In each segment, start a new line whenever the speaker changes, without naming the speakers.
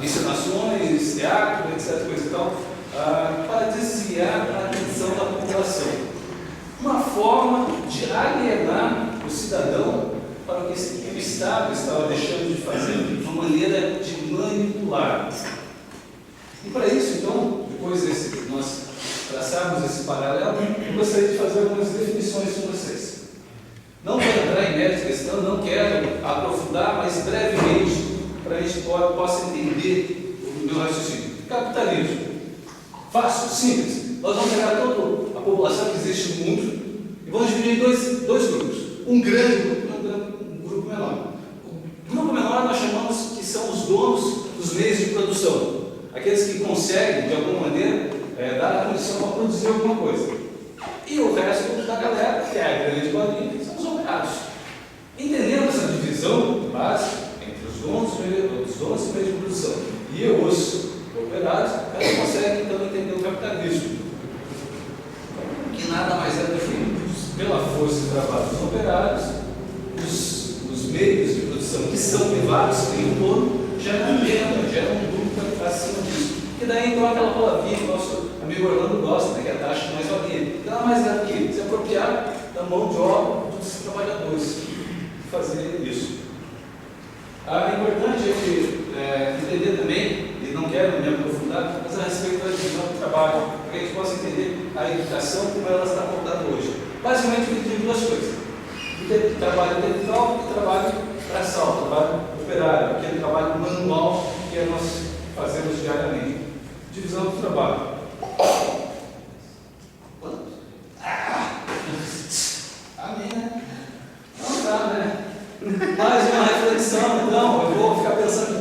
encenações, teatro, etc., coisa e tal, para desviar a atenção da população. Uma forma de alienar o cidadão para o que o Estado estava deixando de fazer, uma maneira de manipular. E para isso, então, depois de nós traçarmos esse paralelo, eu gostaria de fazer algumas definições com vocês. Não vou entrar em mérito da questão, não quero aprofundar, mas brevemente, para a gente possa entender o meu raciocínio. Capitalismo. Fácil, simples. Nós vamos pegar toda a população que existe no mundo e vamos dividir em dois grupos. Um grande grupo e um grupo menor. O grupo menor nós chamamos que são os donos dos meios de produção. Aqueles que conseguem, de alguma maneira, dar a condição para produzir alguma coisa. E o resto da galera, que é a grande maioria, são os operários. Entendendo essa divisão básica entre os donos e meios de produção e os operários, elas conseguem então entender o capitalismo, que nada mais é do que, pela força de trabalho dos operários, os meios de produção que são privados, que tem um dono, geram renda, geram lucro acima disso. E daí então aquela palavrinha que o nosso amigo Orlando gosta, né, que é a taxa de mais-valia. Nada mais é do que se apropriar da mão de obra dos trabalhadores, fazer isso. É importante a gente entender também, e não quero me aprofundar, mas a respeito da divisão do trabalho, para que a gente possa entender a educação como ela está montada hoje. Basicamente, tem duas coisas: o trabalho intelectual e o trabalho braçal, o trabalho operário, aquele trabalho manual que nós fazemos diariamente. Divisão do trabalho. Amém, né? Não dá, né? Mais uma reflexão, então, eu vou ficar pensando,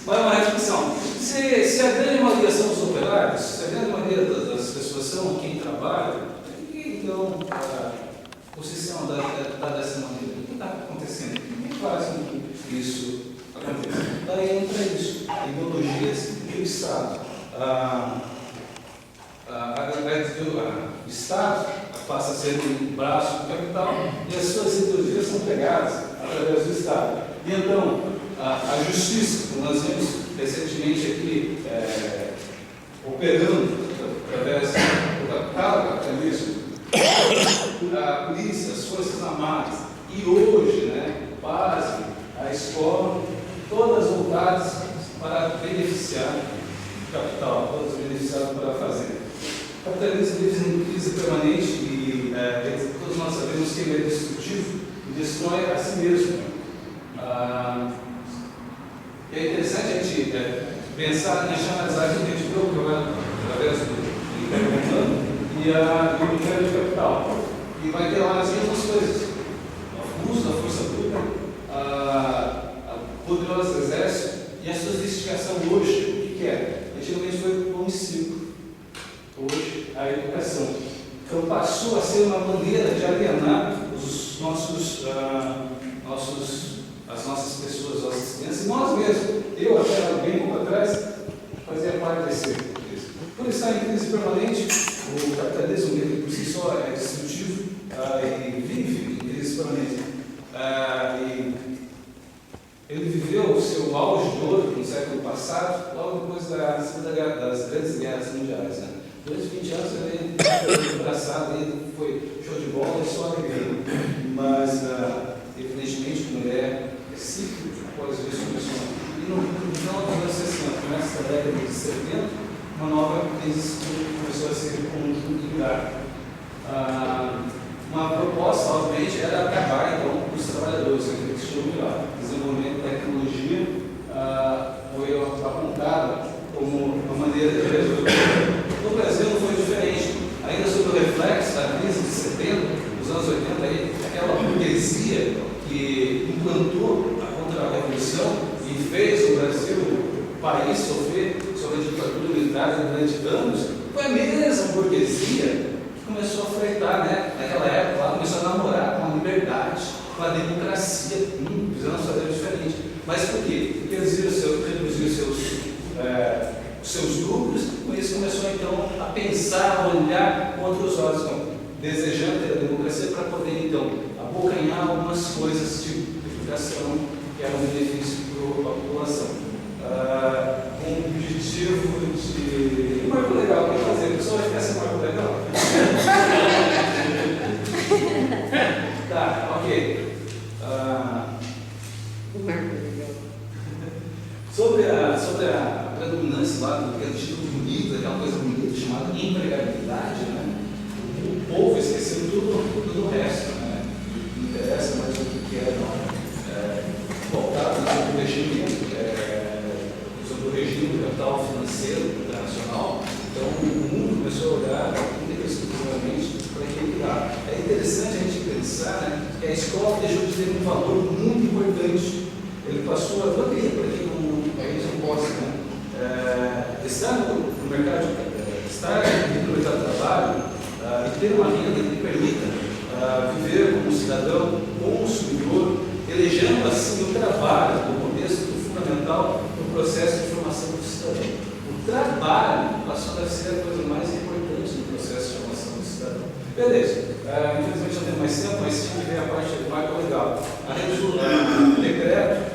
mais uma reflexão. Se a grande maioria são os operários, se a grande maioria das pessoas são quem trabalha, então o sistema está dessa maneira. O que está acontecendo? O que faz com que isso aconteça? Daí entra isso, ideologias e o Estado. O Estado passa a ser um braço do capital e as suas ideologias são pregadas através do Estado. E então, a justiça, como nós vimos recentemente aqui, operando através do capital, do capitalismo, a polícia, as forças armadas, e hoje, né, base, a escola, todas voltadas para beneficiar o capital, todas beneficiadas para a fazenda. O capitalismo vive em crise permanente e todos nós sabemos que ele é destrutivo e destrói a si mesmo. É interessante a gente pensar e analisar aquilo que a gente viu através do Império Romano e o Império de Capital. E vai ter lá as mesmas coisas: o uso da força bruta, a poderosa exército e a sofisticação hoje. O que é? Antigamente foi pão e circo. Hoje, a educação. Então, passou a ser uma maneira de alienar as nossas pessoas, nossas crianças, e nós mesmos. Eu, até bem pouco atrás, fazia parte desse. Por estar em crise permanente, o capitalismo, ele por si só, é destrutivo e vive em crise permanente. Ele viveu o seu auge de ouro no século passado, logo depois das grandes guerras mundiais. Né? Durante 20 anos ele foi abraçado, ele foi show de bola e só alegria. Mas, evidentemente, como ele é cíclico, após isso começou. E no final dos anos 60, começa a década de 70, uma nova crise começou a ser conjuntural. Uma proposta, obviamente, era acabar então com os trabalhadores, aquele estilo melhor. O desenvolvimento da tecnologia foi apontada como uma maneira de resolver. No Brasil não foi diferente. Ainda sob o reflexo da crise de 70, dos anos 80, aquela burguesia que implantou a contra-revolução e fez o Brasil, o país, sofrer sob a ditadura militar durante anos, foi a mesma burguesia que começou a freitar, né? Naquela época, ela começou a namorar com a liberdade, com a democracia. Precisamos fazer diferente. Mas por quê? Porque eles reduziram seus lucros, com isso começou então a pensar, a olhar com outros olhos, desejando ter a democracia para poder então abocanhar algumas coisas, tipo educação, que era um benefício para a população. lá do que é título bonito, aquela coisa bonita chamada empregabilidade, né? O povo esqueceu tudo do resto, né? Não interessa mais o que é, não. Voltado sobre o regime do capital financeiro internacional, então o mundo começou a olhar exclusivamente para aquele lado. É interessante a gente pensar, né, que a escola deixou de ter um valor muito importante. Ele passou a valer para quem não possa, né? Estar no mercado, estar no mercado de trabalho e ter uma renda que lhe permita viver como cidadão consumidor, elegendo assim o trabalho no contexto fundamental do processo de formação do cidadão. O trabalho passou a ser a coisa mais importante no processo de formação do cidadão. Beleza. Infelizmente não tem mais tempo, mas se tiver a parte mais legal. A resolução, decreto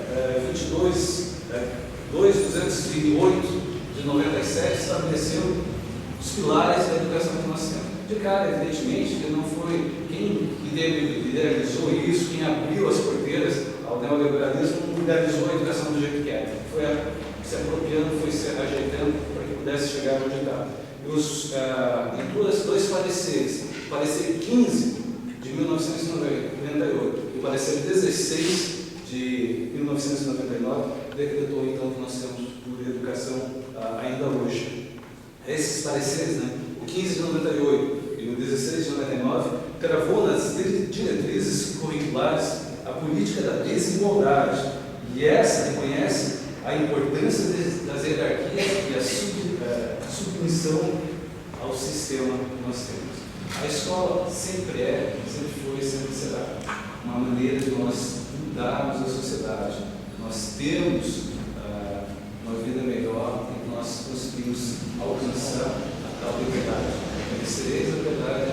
2208 de 97 estabeleceu os pilares da educação que nós temos. De cara, evidentemente, que não foi quem idealizou isso, quem abriu as porteiras ao neoliberalismo, não idealizou a educação do jeito que era. Foi se apropriando, foi se ajeitando para que pudesse chegar onde está. Em dois pareceres, parecer 15 de 1998 e parecer 16 de 1999, decretou então que nós temos por educação ainda hoje. Esses pareceres, né, o 15 de 98 e o 16 de 99, gravou nas diretrizes curriculares a política da desigualdade, e essa reconhece a importância das hierarquias e a submissão ao sistema que nós temos. A escola sempre sempre foi, sempre será uma maneira de nós mudarmos a sociedade. Nós temos uma vida melhor e nós conseguimos alcançar a tal liberdade. Conhecereis a verdade,